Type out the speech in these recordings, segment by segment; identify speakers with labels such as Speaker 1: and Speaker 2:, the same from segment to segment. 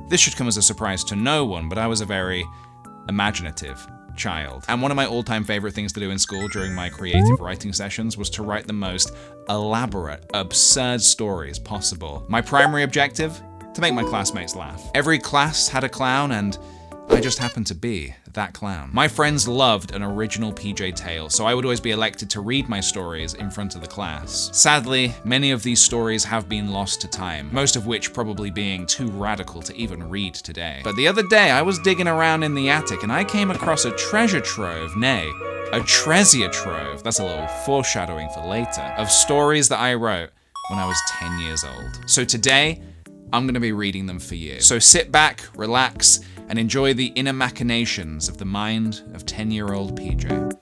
Speaker 1: This should come as a surprise to no one, but I was a very imaginative child. And one of my all-time favorite things to do in school during my creative writing sessions was to write the most elaborate, absurd stories possible. My primary objective? To make my classmates laugh. Every class had a clown, and I just happened to be that clown. My friends loved an original PJ tale, so I would always be elected to read my stories in front of the class. Sadly, many of these stories have been lost to time, most of which probably being too radical to even read today. But the other day, I was digging around in the attic and I came across a treasure trove, nay, a treasure trove, that's a little foreshadowing for later, of stories that I wrote when I was 10 years old. So today, I'm gonna be reading them for you. So sit back, relax, and enjoy the inner machinations of the mind of 10-year-old PJ.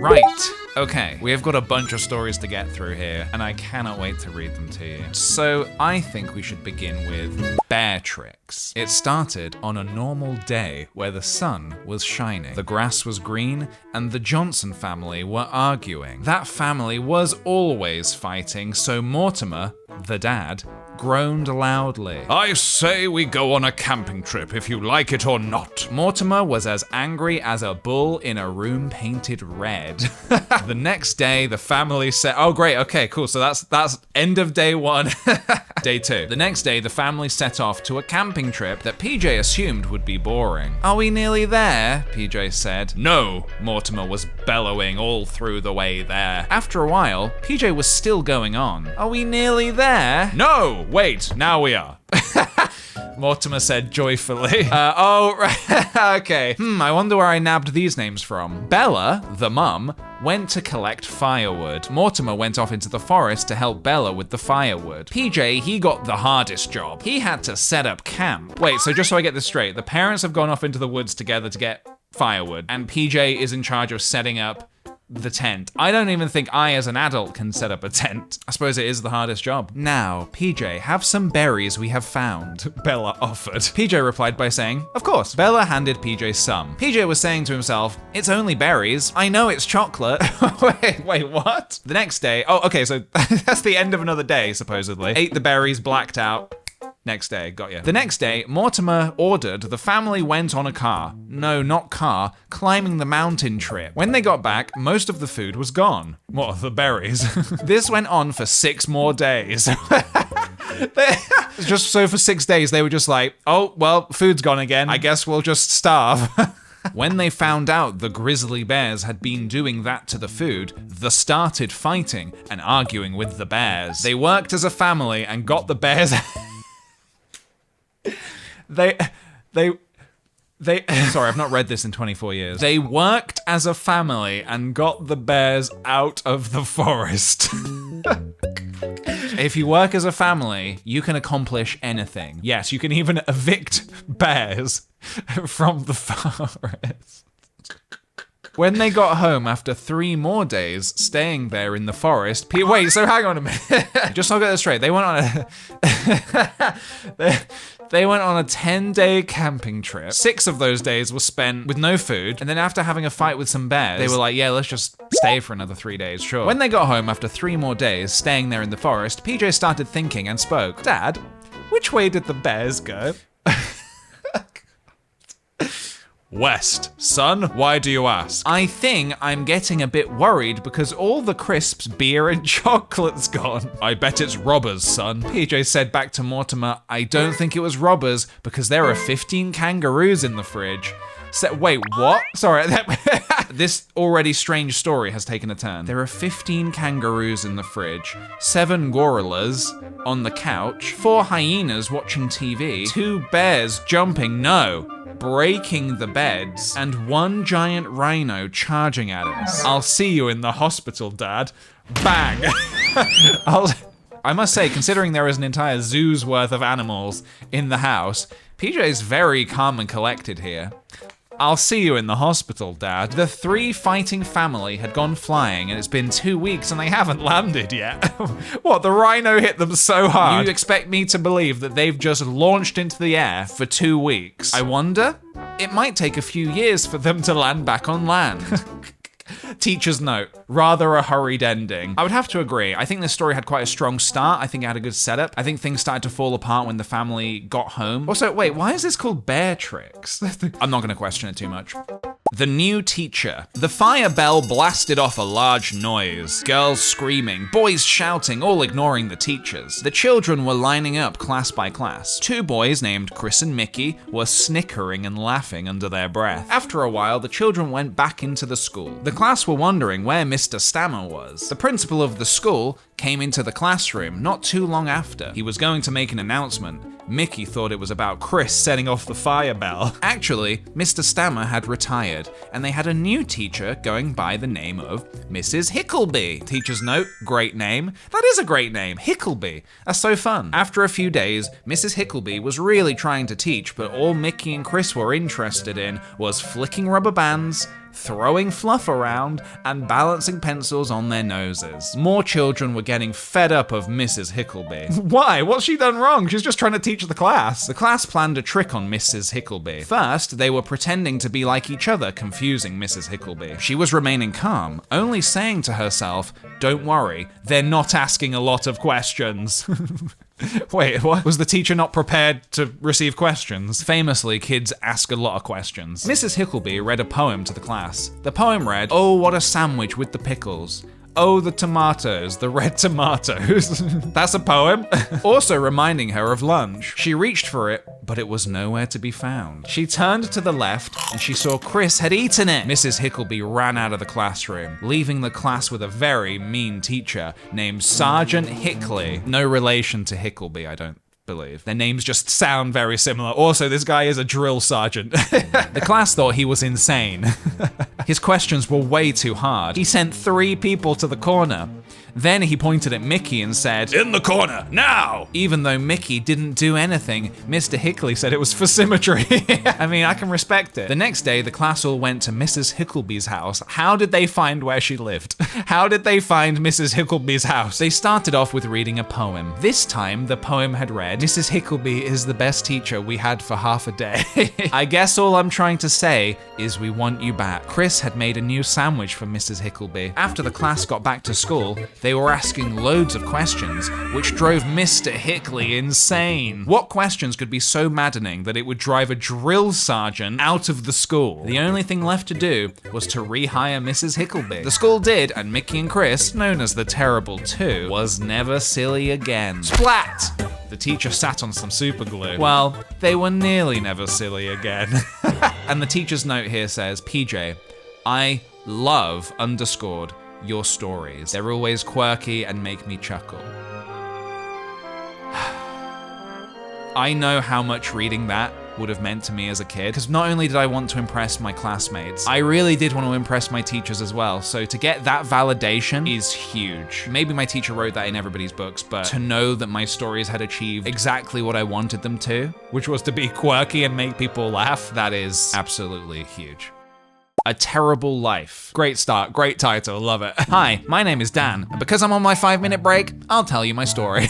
Speaker 1: Right, okay, we have got a bunch of stories to get through here, and I cannot wait to read them to you. So I think we should begin with bear tricks. It started on a normal day where the sun was shining, the grass was green, and the Johnson family were arguing. That family was always fighting, so Mortimer, the dad, groaned loudly. "I say we go on a camping trip if you like it or not." Mortimer was as angry as a bull in a room painted red. The next day, the family said, oh great, okay, cool, so that's end of day one. Day two. The next day, the family set off to a camping trip that PJ assumed would be boring. "Are we nearly there?" PJ said. "No," Mortimer was bellowing all through the way there. After a while, PJ was still going on. "Are we nearly there?" "No, wait, now we are." Mortimer said joyfully. Oh, right, okay. I wonder where I nabbed these names from. Bella, the mum, went to collect firewood. Mortimer went off into the forest to help Bella with the firewood. PJ, he got the hardest job. He had to set up camp. Wait, so just so I get this straight, the parents have gone off into the woods together to get firewood, and PJ is in charge of setting up the tent. I don't even think I as an adult can set up a tent. I suppose it is the hardest job. "Now, PJ, have some berries we have found," Bella offered. PJ replied by saying, "Of course." Bella handed PJ some. PJ was saying to himself, "It's only berries. I know it's chocolate." Wait, what? The next day, oh, okay, so that's the end of another day, supposedly. Ate the berries, blacked out. Next day, got you. The next day, Mortimer ordered the family went on a climbing the mountain trip. When they got back, most of the food was gone. What, the berries? This went on for 6 more days. Just so for 6 days, they were just like, oh, well, food's gone again. I guess we'll just starve. When they found out the grizzly bears had been doing that to the food, they started fighting and arguing with the bears. They worked as a family and got the bears... They sorry, I've not read this in 24 years. They worked as a family and got the bears out of the forest. If you work as a family, you can accomplish anything. Yes, you can even evict bears from the forest. When they got home after 3 more days staying there in the forest, wait, so hang on a minute. Just so I get this straight, they went on a... They went on a 10-day camping trip. 6 of those days were spent with no food, and then after having a fight with some bears, they were like, yeah, let's just stay for another 3 days, sure. When they got home after 3 more days staying there in the forest, PJ started thinking and spoke. "Dad, which way did the bears go?" "West. Son, why do you ask?" "I think I'm getting a bit worried because all the crisps, beer, and chocolate's gone." "I bet it's robbers, son." PJ said back to Mortimer, "I don't think it was robbers because there are 15 kangaroos in the fridge." Wait, what? Sorry, this already strange story has taken a turn. There are 15 kangaroos in the fridge, 7 gorillas on the couch, 4 hyenas watching TV, 2 bears jumping, breaking the beds, and 1 giant rhino charging at us. "I'll see you in the hospital, Dad." Bang! I must say, considering there is an entire zoo's worth of animals in the house, PJ's very calm and collected here. "I'll see you in the hospital, Dad." The 3 fighting family had gone flying, and it's been 2 weeks and they haven't landed yet. What, the rhino hit them so hard? You expect me to believe that they've just launched into the air for 2 weeks? I wonder? It might take a few years for them to land back on land. Teacher's note, rather a hurried ending. I would have to agree. I think this story had quite a strong start. I think it had a good setup. I think things started to fall apart when the family got home. Also, wait, why is this called Bear Tricks? I'm not going to question it too much. The new teacher. The fire bell blasted off a large noise. Girls screaming, boys shouting, all ignoring the teachers. The children were lining up class by class. Two boys named Chris and Mickey were snickering and laughing under their breath. After a while, the children went back into the school. The class were wondering where Mr. Stammer was. The principal of the school came into the classroom not too long after. He was going to make an announcement. Mickey thought it was about Chris setting off the fire bell. Actually, Mr. Stammer had retired, and they had a new teacher going by the name of Mrs. Hickleby. Teacher's note, great name. That is a great name, Hickleby. That's so fun. After a few days, Mrs. Hickleby was really trying to teach, but all Mickey and Chris were interested in was flicking rubber bands, throwing fluff around, and balancing pencils on their noses. More children were getting fed up of Mrs. Hickleby. Why? What's she done wrong? She's just trying to teach the class. The class planned a trick on Mrs. Hickleby. First, they were pretending to be like each other, confusing Mrs. Hickleby. She was remaining calm, only saying to herself, "Don't worry, they're not asking a lot of questions." Wait, what? Was the teacher not prepared to receive questions? Famously, kids ask a lot of questions. Mrs. Hickleby read a poem to the class. The poem read, "Oh, what a sandwich with the pickles. Oh, the tomatoes, the red tomatoes." That's a poem. Also reminding her of lunch. She reached for it, but it was nowhere to be found. She turned to the left and she saw Chris had eaten it. Mrs. Hickleby ran out of the classroom, leaving the class with a very mean teacher named Sergeant Hickley. No relation to Hickleby, I don't believe. Their names just sound very similar. Also, this guy is a drill sergeant. The class thought he was insane. His questions were way too hard. He sent 3 people to the corner. Then he pointed at Mickey and said, "In the corner, now!" Even though Mickey didn't do anything, Mr. Hickley said it was for symmetry. I mean, I can respect it. The next day, the class all went to Mrs. Hickleby's house. How did they find where she lived? How did they find Mrs. Hickleby's house? They started off with reading a poem. This time, the poem had read, "Mrs. Hickleby is the best teacher we had for half a day." I guess all I'm trying to say is we want you back. Chris had made a new sandwich for Mrs. Hickleby. After the class got back to school, they were asking loads of questions, which drove Mr. Hickley insane. What questions could be so maddening that it would drive a drill sergeant out of the school? The only thing left to do was to rehire Mrs. Hickleby. The school did, and Mickey and Chris, known as the Terrible Two, was never silly again. Splat! The teacher sat on some super glue. Well, they were nearly never silly again. And the teacher's note here says, "PJ, I love _ your stories. They're always quirky and make me chuckle." I know how much reading that would have meant to me as a kid, because not only did I want to impress my classmates, I really did want to impress my teachers as well. So to get that validation is huge. Maybe my teacher wrote that in everybody's books, but to know that my stories had achieved exactly what I wanted them to, which was to be quirky and make people laugh, that is absolutely huge. A Terrible Life. Great start, great title, love it. Hi, my name is Dan, and because I'm on my 5-minute break, I'll tell you my story.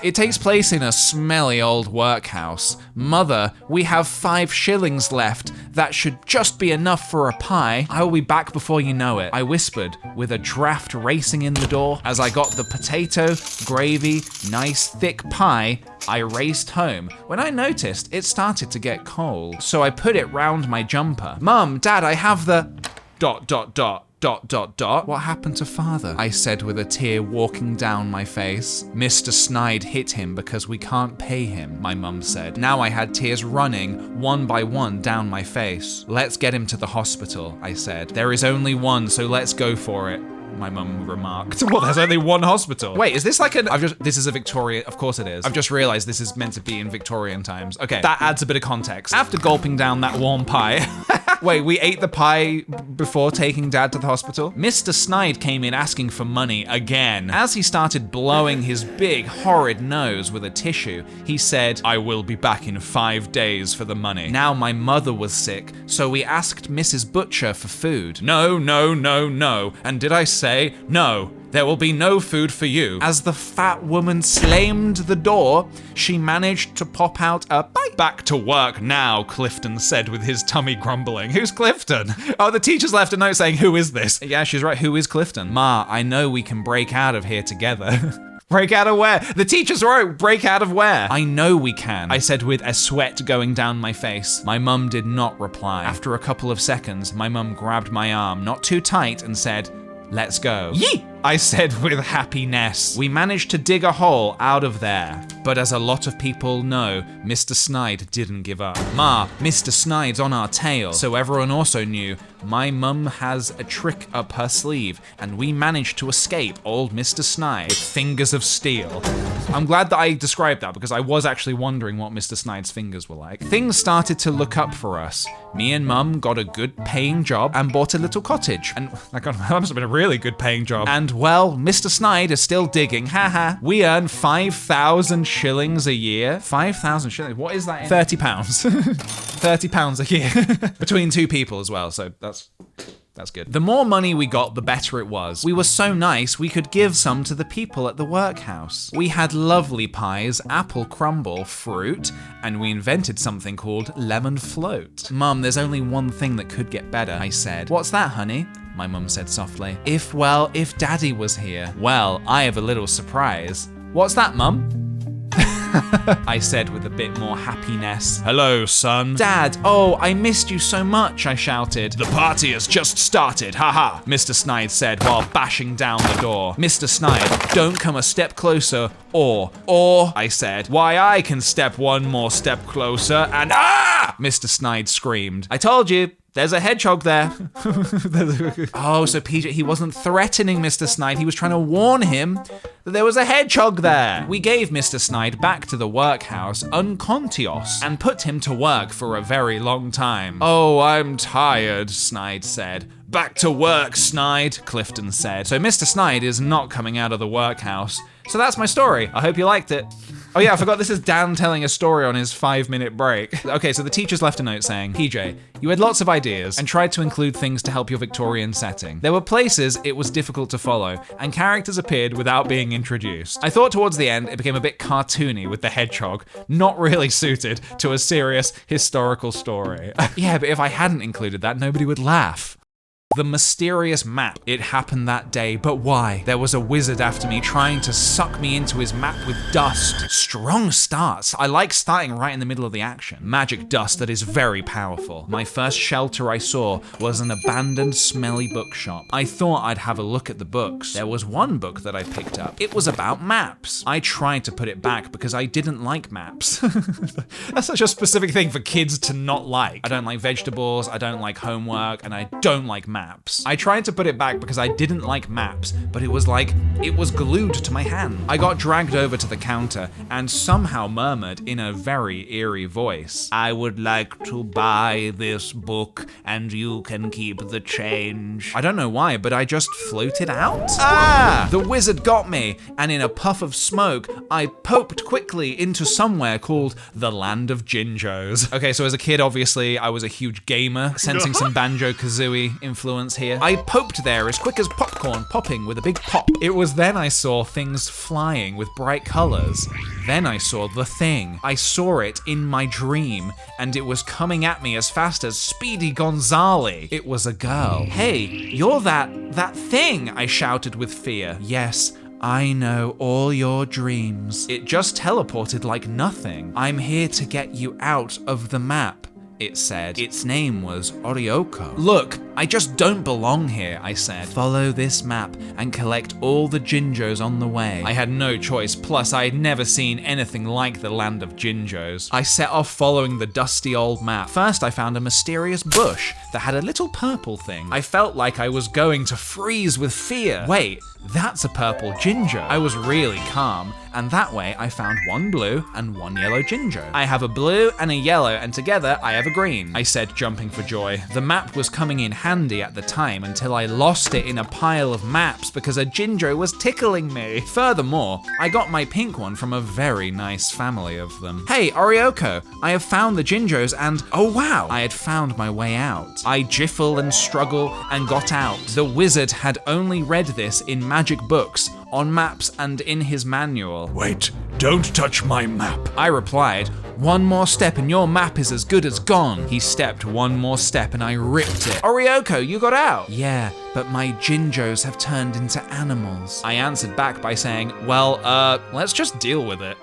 Speaker 1: It takes place in a smelly old workhouse. "Mother, we have 5 shillings left. That should just be enough for a pie. I will be back before you know it," I whispered, with a draft racing in the door. As I got the potato, gravy, nice thick pie, I raced home when I noticed it started to get cold. So I put it round my jumper. "Mum, Dad, I have the ... What happened to father?" I said with a tear walking down my face. "Mr. Snide hit him because we can't pay him," my mum said. Now I had tears running one by one down my face. "Let's get him to the hospital," I said. "There is only one, so let's go for it," my mum remarked. Well, there's only one hospital. Wait, is this like this is a Victorian, of course it is. I've just realized this is meant to be in Victorian times. Okay, that adds a bit of context. After gulping down that warm pie, wait, we ate the pie before taking Dad to the hospital? Mr. Snide came in asking for money again. As he started blowing his big, horrid nose with a tissue, he said, "I will be back in 5 days for the money." Now my mother was sick, so we asked Mrs. Butcher for food. No, no, no, no. And did I say no? there will be no food for you. As the fat woman slammed the door, she managed to pop out a bite. Back to work now, Clifton said with his tummy grumbling. Who's Clifton? Oh, the teacher's left a note saying, who is this? Yeah, she's right. Who is Clifton? Ma, I know we can break out of here together. Break out of where? The teacher's wrote, break out of where? I know we can, I said with a sweat going down my face. My mum did not reply. After a couple of seconds, my mum grabbed my arm, not too tight, and said, let's go. Yee! I said with happiness. We managed to dig a hole out of there. But as a lot of people know, Mr. Snide didn't give up. Ma, Mr. Snide's on our tail. So everyone also knew my mum has a trick up her sleeve, and we managed to escape old Mr. Snide with fingers of steel. I'm glad that I described that because I was actually wondering what Mr. Snide's fingers were like. Things started to look up for us. Me and Mum got a good paying job and bought a little cottage. And that must have been a really good paying job. And well, Mr. Snide is still digging, haha. We earn 5,000 shillings a year. 5,000 shillings, what is that in? 30 pounds. 30 pounds a year. Between two people as well, so that's good. The more money we got, the better it was. We were so nice, we could give some to the people at the workhouse. We had lovely pies, apple crumble, fruit, and we invented something called lemon float. Mum, there's only one thing that could get better, I said. What's that, honey? My mum said softly. If Daddy was here. Well, I have a little surprise. What's that, Mum? I said with a bit more happiness. Hello, son. Dad, oh, I missed you so much, I shouted. The party has just started, haha, Mr. Snide said while bashing down the door. Mr. Snide, don't come a step closer, or, I said. Why, I can step one more step closer and Mr. Snide screamed. I told you. There's a hedgehog there. Oh, so PJ, he wasn't threatening Mr. Snide. He was trying to warn him that there was a hedgehog there. We gave Mr. Snide back to the workhouse, unconscious, and put him to work for a very long time. Oh, I'm tired, Snide said. Back to work, Snide, Clifton said. So Mr. Snide is not coming out of the workhouse. So that's my story. I hope you liked it. Oh yeah, I forgot this is Dan telling a story on his 5-minute break. Okay, so the teacher's left a note saying, PJ, you had lots of ideas and tried to include things to help your Victorian setting. There were places it was difficult to follow, and characters appeared without being introduced. I thought towards the end it became a bit cartoony with the hedgehog, not really suited to a serious historical story. Yeah, but if I hadn't included that, nobody would laugh. The mysterious map. It happened that day, but why? There was a wizard after me trying to suck me into his map with dust. Strong starts. I like starting right in the middle of the action. Magic dust that is very powerful. My first shelter I saw was an abandoned, smelly bookshop. I thought I'd have a look at the books. There was one book that I picked up. It was about maps. I tried to put it back because I didn't like maps. That's such a specific thing for kids to not like. I don't like vegetables, I don't like homework, and I don't like maps. I tried to put it back because I didn't like maps, but it was glued to my hand. I got dragged over to the counter and somehow murmured in a very eerie voice, I would like to buy this book and you can keep the change. I don't know why, but I just floated out. The wizard got me, and in a puff of smoke, I poked quickly into somewhere called the Land of Jinjos. Okay, so as a kid, obviously, I was a huge gamer, sensing some Banjo-Kazooie influence here. I poked there as quick as popcorn popping with a big pop. It was then I saw things flying with bright colors. Then I saw the thing. I saw it in my dream, and it was coming at me as fast as Speedy Gonzales. It was a girl. Hey, you're that thing, I shouted with fear. Yes, I know all your dreams. It just teleported like nothing. I'm here to get you out of the map, it said. Its name was Orioko. Look, I just don't belong here, I said. Follow this map and collect all the Jinjos on the way. I had no choice, plus I had never seen anything like the Land of Jinjos. I set off following the dusty old map. First, I found a mysterious bush that had a little purple thing. I felt like I was going to freeze with fear. Wait, that's a purple Jinjo. I was really calm, and that way I found one blue and one yellow Jinjo. I have a blue and a yellow, and together I have a green, I said, jumping for joy. The map was coming in
Speaker 2: handy at the time until I lost it in a pile of maps because a Jinjo was tickling me. Furthermore, I got my pink one from a very nice family of them. Hey, Orioko, I have found the Jinjos and oh wow, I had found my way out. I jiffle and struggle and got out. The wizard had only read this in magic books, on maps and in his manual.
Speaker 3: Wait, don't touch my map.
Speaker 2: I replied, one more step and your map is as good as gone. He stepped one more step and I ripped it. Orioko, you got out? Yeah, but my Jinjos have turned into animals. I answered back by saying, well, let's just deal with it.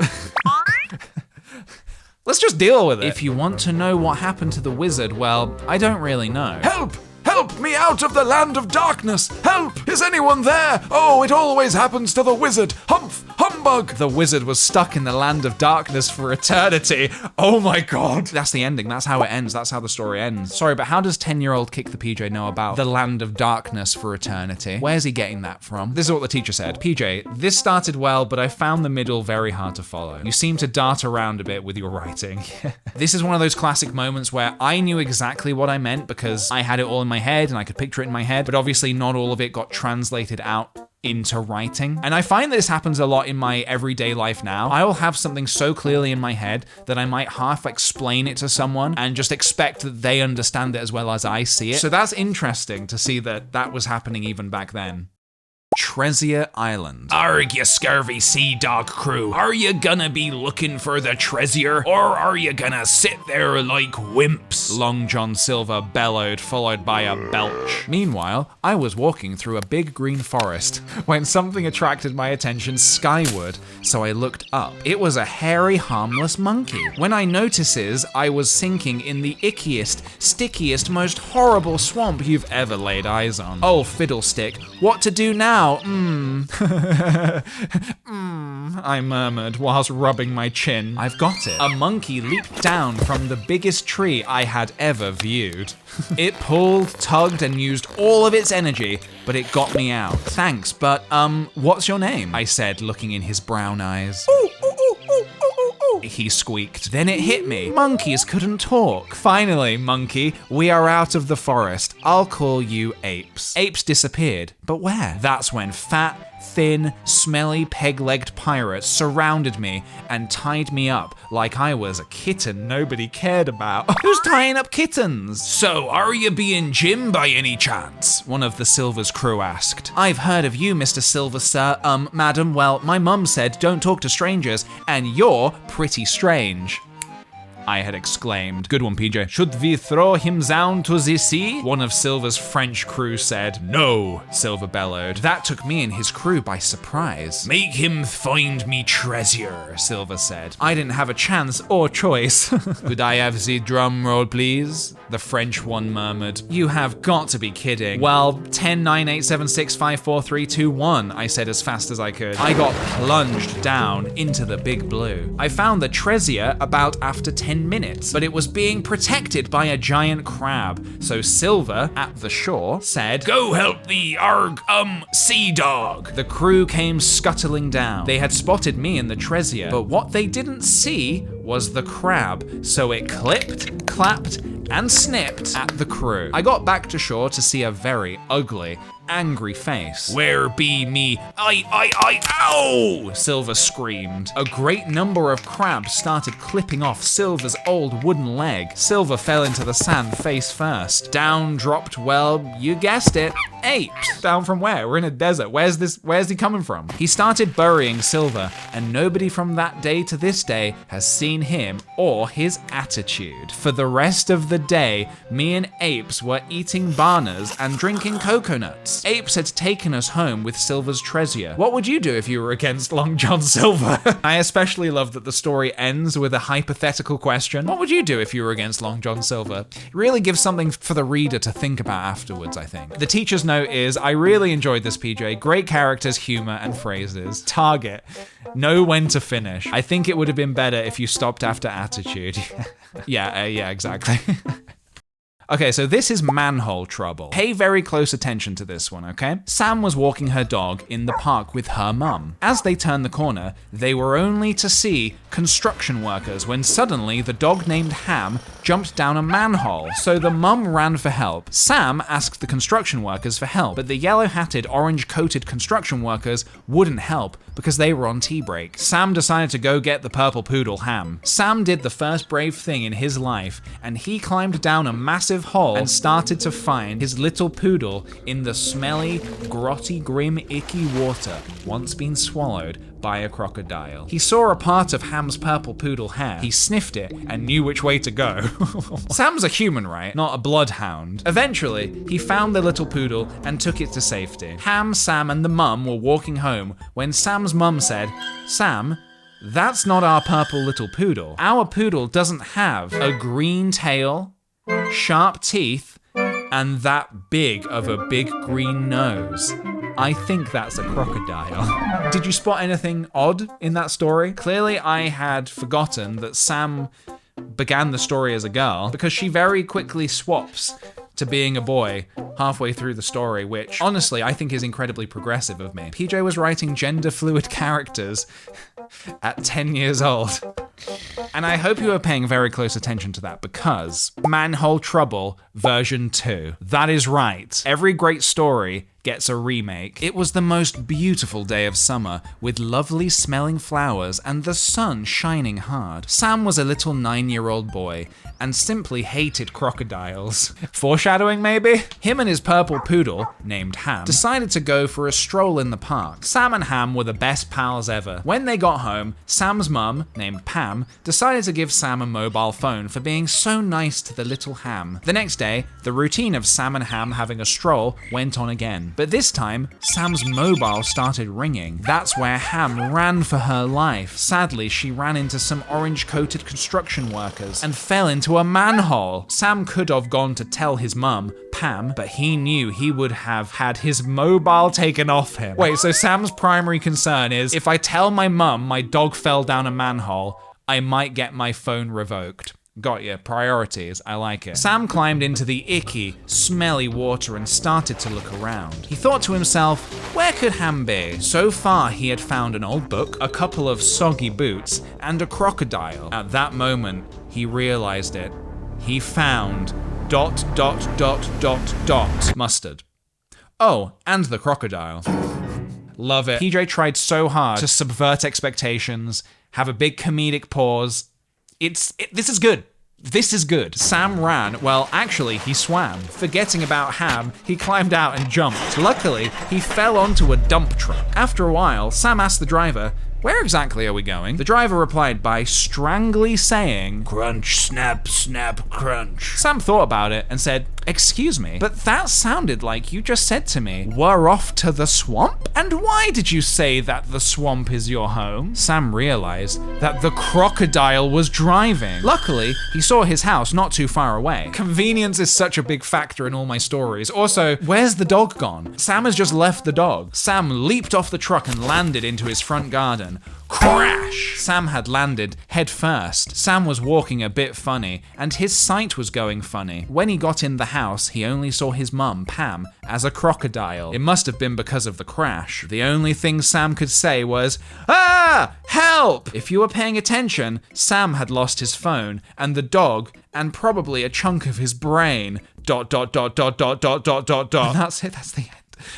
Speaker 2: Let's just deal with it. If you want to know what happened to the wizard, well, I don't really know.
Speaker 3: Help! Help me out of the land of darkness! Help! Is anyone there? Oh, it always happens to the wizard! Humph! Humbug!
Speaker 2: The wizard was stuck in the land of darkness for eternity. Oh my god. That's the ending. That's how it ends. That's how the story ends. Sorry, but how does 10-year-old KickThePj know about the land of darkness for eternity? Where's he getting that from? This is what the teacher said. PJ, this started well, but I found the middle very hard to follow. You seem to dart around a bit with your writing. This is one of those classic moments where I knew exactly what I meant because I had it all in my head and I could picture it in my head, but obviously not all of it got translated out into writing. And I find this happens a lot in my everyday life now. I will have something so clearly in my head that I might half explain it to someone and just expect that they understand it as well as I see it. So that's interesting to see that that was happening even back then. Treasure Island.
Speaker 3: Arg, you scurvy sea dog crew. Are you gonna be looking for the treasure, or are you gonna sit there like wimps?
Speaker 2: Long John Silver bellowed, followed by a belch. Meanwhile, I was walking through a big green forest when something attracted my attention skyward, so I looked up. It was a hairy, harmless monkey. When I notices, I was sinking in the ickiest, stickiest, most horrible swamp you've ever laid eyes on. Oh, fiddlestick, what to do now? I murmured whilst rubbing my chin. I've got it. A monkey leaped down from the biggest tree I had ever viewed. It pulled, tugged, and used all of its energy, but it got me out. Thanks, but what's your name? I said, looking in his brown eyes. He squeaked. Then it hit me. Monkeys couldn't talk. Finally, monkey, we are out of the forest. I'll call you Apes. Apes disappeared, but where? That's when fat, thin, smelly, peg-legged pirates surrounded me and tied me up like I was a kitten nobody cared about. Who's tying up kittens?
Speaker 3: So, are you being Jim by any chance?
Speaker 2: One of the Silver's crew asked. I've heard of you, Mr. Silver, sir. Madam, well, my mum said don't talk to strangers, and you're pretty strange. I had exclaimed. Good one, PJ. Should we throw him down to the sea? One of Silver's French crew said. No, Silver bellowed. That took me and his crew by surprise.
Speaker 3: Make him find me treasure, Silver said.
Speaker 2: I didn't have a chance or choice. Could I have the drum roll, please? The French one murmured. You have got to be kidding. Well, 10, 9, 8, 7, 6, 5, 4, 3, 2, 1, I said as fast as I could. I got plunged down into the big blue. I found the treasure about after 10 minutes, but it was being protected by a giant crab. So Silver, at the shore, said,
Speaker 3: Go help the sea dog.
Speaker 2: The crew came scuttling down. They had spotted me and the treasure, but what they didn't see was the crab, so it clipped, clapped, and snipped at the crew. I got back to shore to see a very ugly, angry face.
Speaker 3: Where be me? Ow!
Speaker 2: Silver screamed. A great number of crabs started clipping off Silver's old wooden leg. Silver fell into the sand face first. Down dropped, well, you guessed it, Apes. Down from where? We're in a desert. Where's he coming from? He started burying Silver, and nobody from that day to this day has seen him or his attitude. For the rest of the day, me and Apes were eating bananas and drinking coconuts. Apes had taken us home with Silver's treasure. What would you do if you were against Long John Silver? I especially love that the story ends with a hypothetical question. What would you do if you were against Long John Silver? It really gives something for the reader to think about afterwards, I think. The teacher's note is, I really enjoyed this, PJ. Great characters, humor, and phrases. Target. Know when to finish. I think it would have been better if you stopped after attitude. Yeah, exactly. Okay, so this is manhole trouble. Pay very close attention to this one, okay? Sam was walking her dog in the park with her mum. As they turned the corner, they were only to see construction workers when suddenly the dog named Ham jumped down a manhole. So the mum ran for help. Sam asked the construction workers for help, but the yellow-hatted, orange-coated construction workers wouldn't help because they were on tea break. Sam decided to go get the purple poodle Ham. Sam did the first brave thing in his life, and he climbed down a massive hole and started to find his little poodle in the smelly, grotty, grim, icky water once been swallowed by a crocodile. He saw a part of Ham's purple poodle hair. He sniffed it and knew which way to go. Sam's a human, right? Not a bloodhound. Eventually, he found the little poodle and took it to safety. Ham, Sam, and the mum were walking home when Sam's mum said, "Sam, that's not our purple little poodle. Our poodle doesn't have a green tail, sharp teeth, and that big of a big green nose. I think that's a crocodile." Did you spot anything odd in that story? Clearly, I had forgotten that Sam began the story as a girl because she very quickly swaps to being a boy halfway through the story, which honestly I think is incredibly progressive of me. PJ was writing gender fluid characters at 10 years old. And I hope you are paying very close attention to that because Manhole Trouble version 2. That is right. Every great story gets a remake. It was the most beautiful day of summer with lovely smelling flowers and the sun shining hard. Sam was a little 9-year-old boy and simply hated crocodiles. Foreshadowing maybe? Him and his purple poodle, named Ham, decided to go for a stroll in the park. Sam and Ham were the best pals ever. When they got home, Sam's mum, named Pam, decided to give Sam a mobile phone for being so nice to the little Ham. The next day, the routine of Sam and Ham having a stroll went on again. But this time, Sam's mobile started ringing. That's where Ham ran for her life. Sadly, she ran into some orange-coated construction workers and fell into a manhole. Sam could have gone to tell his mum, Pam, but he knew he would have had his mobile taken off him. Wait, so Sam's primary concern is, if I tell my mum my dog fell down a manhole, I might get my phone revoked. Got ya, priorities, I like it. Sam climbed into the icky, smelly water and started to look around. He thought to himself, where could Ham be? So far he had found an old book, a couple of soggy boots, and a crocodile. At that moment, he realized it. He found ... mustard. Oh, and the crocodile. Love it. PJ tried so hard to subvert expectations, have a big comedic pause. This is good. This is good. Sam ran. Well, actually, he swam. Forgetting about Ham, he climbed out and jumped. Luckily, he fell onto a dump truck. After a while, Sam asked the driver, where exactly are we going? The driver replied by strangely saying,
Speaker 3: Crunch, snap, snap, crunch.
Speaker 2: Sam thought about it and said, excuse me, but that sounded like you just said to me, we're off to the swamp? And why did you say that the swamp is your home? Sam realized that the crocodile was driving. Luckily, he saw his house not too far away. Convenience is such a big factor in all my stories. Also, where's the dog gone? Sam has just left the dog. Sam leaped off the truck and landed into his front garden. Crash! Sam had landed head first. Sam was walking a bit funny, and his sight was going funny. When he got in the house, he only saw his mum, Pam, as a crocodile. It must have been because of the crash. The only thing Sam could say was, ah! Help! If you were paying attention, Sam had lost his phone, and the dog, and probably a chunk of his brain. ... And that's it, that's the end.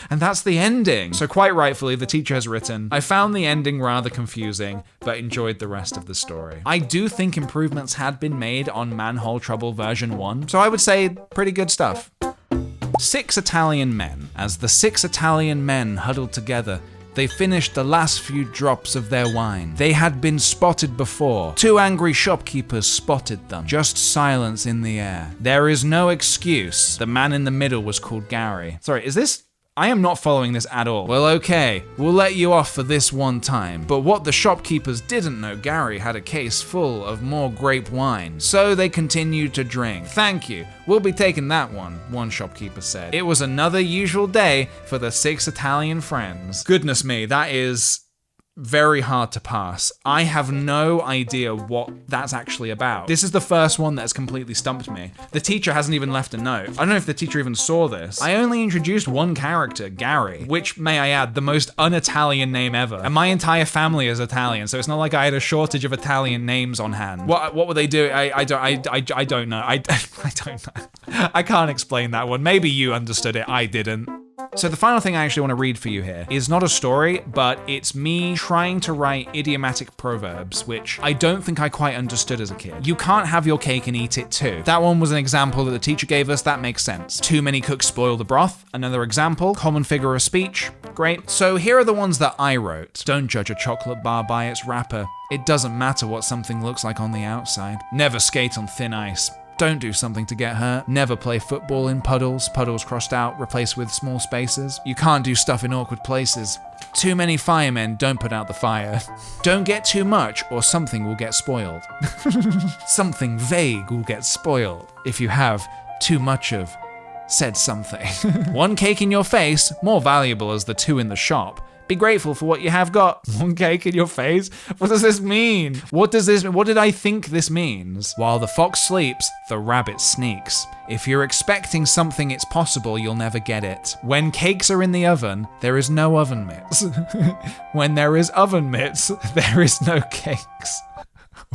Speaker 2: And that's the ending. So quite rightfully, the teacher has written, I found the ending rather confusing, but enjoyed the rest of the story. I do think improvements had been made on Manhole Trouble version 1, so I would say pretty good stuff. 6 Italian men. As the 6 Italian men huddled together, they finished the last few drops of their wine. They had been spotted before. 2 angry shopkeepers spotted them. Just silence in the air. There is no excuse. The man in the middle was called Gary. Sorry, is this... I am not following this at all. Well, okay, we'll let you off for this one time. But what the shopkeepers didn't know, Gary had a case full of more grape wine. So they continued to drink. Thank you, we'll be taking that one shopkeeper said. It was another usual day for the 6 Italian friends. Goodness me, that is very hard to pass. I have no idea what that's actually about. This is the first one that's completely stumped me. The teacher hasn't even left a note. I don't know if the teacher even saw this. I only introduced one character, Gary, which, may I add, the most un-Italian name ever. And my entire family is Italian, so it's not like I had a shortage of Italian names on hand. What would they do? I don't know. I don't know. I can't explain that one. Maybe you understood it. I didn't. So the final thing I actually want to read for you here is not a story, but it's me trying to write idiomatic proverbs, which I don't think I quite understood as a kid. You can't have your cake and eat it too. That one was an example that the teacher gave us. That makes sense. Too many cooks spoil the broth. Another example. Common figure of speech. Great. So here are the ones that I wrote. Don't judge a chocolate bar by its wrapper. It doesn't matter what something looks like on the outside. Never skate on thin ice. Don't do something to get hurt. Never play football in puddles. Puddles crossed out, replaced with small spaces. You can't do stuff in awkward places. Too many firemen don't put out the fire. Don't get too much or something will get spoiled. Something vague will get spoiled if you have too much of said something. One cake in your face, more valuable as the two in the shop. Be grateful for what you have got. One cake in your face? What does this mean? What does this mean? What did I think this means? While the fox sleeps, the rabbit sneaks. If you're expecting something it's possible you'll never get it. When cakes are in the oven, there is no oven mitts. When there is oven mitts, there is no cakes.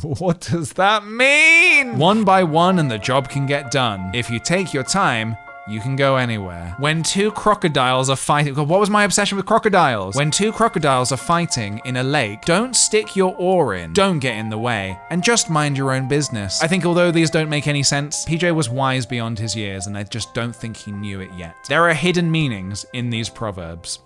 Speaker 2: What does that mean? One by one and the job can get done. If you take your time, you can go anywhere. When two crocodiles are fighting, what was my obsession with crocodiles? When two crocodiles are fighting in a lake, don't stick your oar in, don't get in the way, and just mind your own business. I think although these don't make any sense, PJ was wise beyond his years and I just don't think he knew it yet. There are hidden meanings in these proverbs.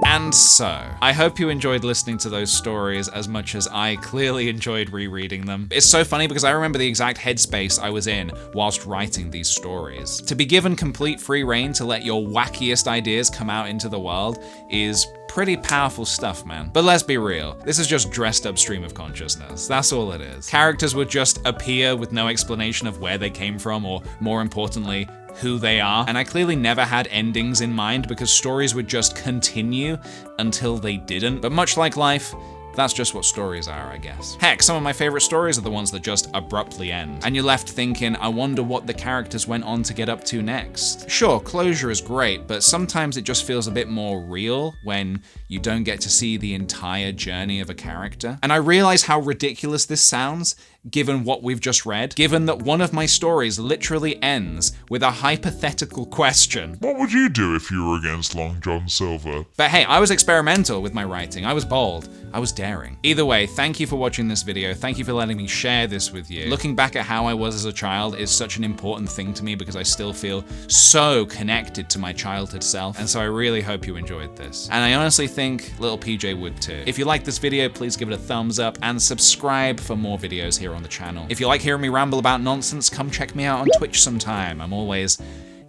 Speaker 1: And so, I hope you enjoyed listening to those stories as much as I clearly enjoyed rereading them. It's so funny because I remember the exact headspace I was in whilst writing these stories. To be given complete free rein to let your wackiest ideas come out into the world is pretty powerful stuff, man. But let's be real, this is just dressed up stream of consciousness. That's all it is. Characters would just appear with no explanation of where they came from or, more importantly, who they are, and I clearly never had endings in mind because stories would just continue until they didn't. But much like life, that's just what stories are, I guess. Heck, some of my favorite stories are the ones that just abruptly end. And you're left thinking, I wonder what the characters went on to get up to next. Sure, closure is great, but sometimes it just feels a bit more real when you don't get to see the entire journey of a character. And I realize how ridiculous this sounds, given what we've just read, given that one of my stories literally ends with a hypothetical question.
Speaker 4: What would you do if you were against Long John Silver?
Speaker 1: But hey, I was experimental with my writing. I was bold. I was daring. Either way, thank you for watching this video. Thank you for letting me share this with you. Looking back at how I was as a child is such an important thing to me because I still feel so connected to my childhood self. And so I really hope you enjoyed this. And I honestly think little PJ would too. If you liked this video, please give it a thumbs up and subscribe for more videos here on the channel. If you like hearing me ramble about nonsense, come check me out on Twitch sometime. I'm always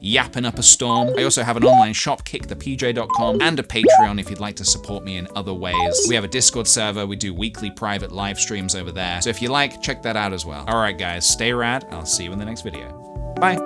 Speaker 1: yapping up a storm. I also have an online shop, KickThePj.com, and a Patreon if you'd like to support me in other ways. We have a Discord server. We do weekly private live streams over there. So if you like, check that out as well. All right, guys, stay rad. I'll see you in the next video. Bye.